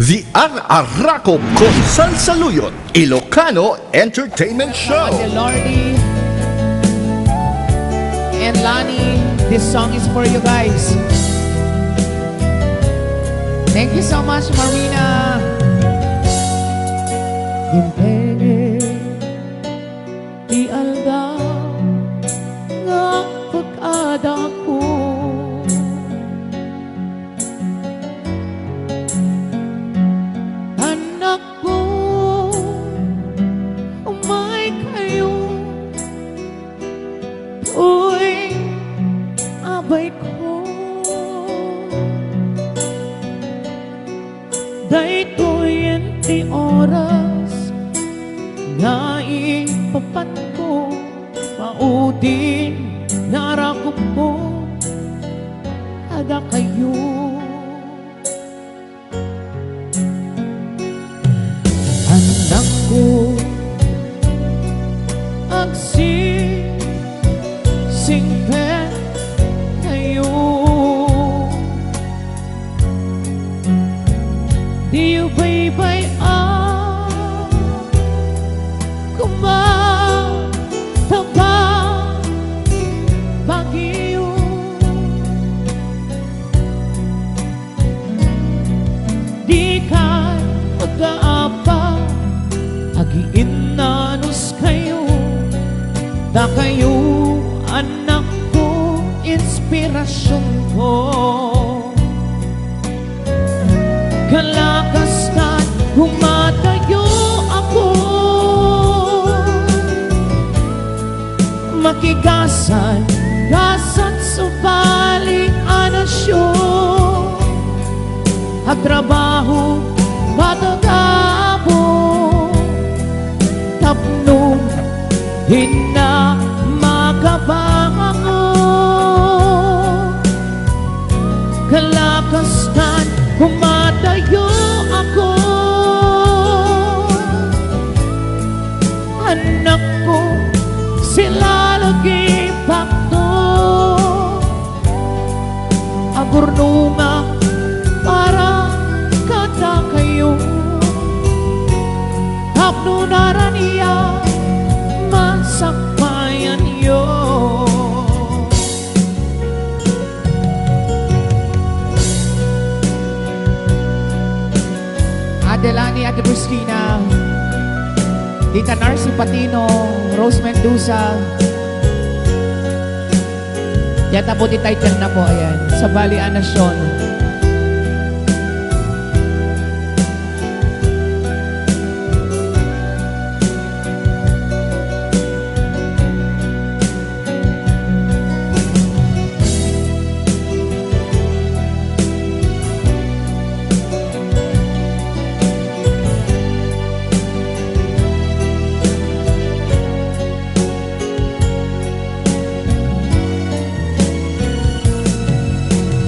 The Ar-Arako Konsal Saluyot Ilocano Entertainment Show. Lordy and Lani, this song is for you guys. Thank you so much, Marina. Impene di alda nga pagkada ko, anak ko, umay kayo, uy, abay ko. Dahil ti oras nga ipapan ko, maudin narakop ko, ada kayo. Anak ko, agsisingpet kayo. Di baybay kumataba bagyo. Di ka mag-aapa, agiin nanos kayo, da kayo anak ko, inspirasyon ko. Kalakas ka, humatayo ako, makigasan, gasan subaling anasyon, agtrabaho, matagabo, tapno, hina, makabango. Kalakas ka, humatayo ako, anak ko, sila lagi pakto, agurnunga para kata kayo, hapno naraniya, masakbayan yo. Adelani, Ate Pristina, Tita Narcy Patino, Rose Mendoza. Yata po titan na po, ayan, sa Bali Anasyon.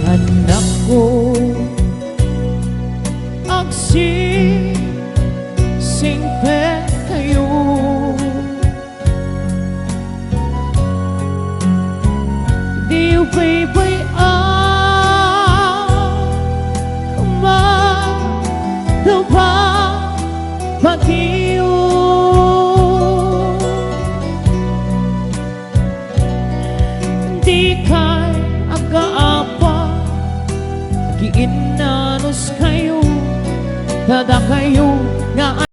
Anak ko, agsisingpet kayo, di baybay kumataba bagyo. Di ka agaapa, giinanos kayo, tada kayo nga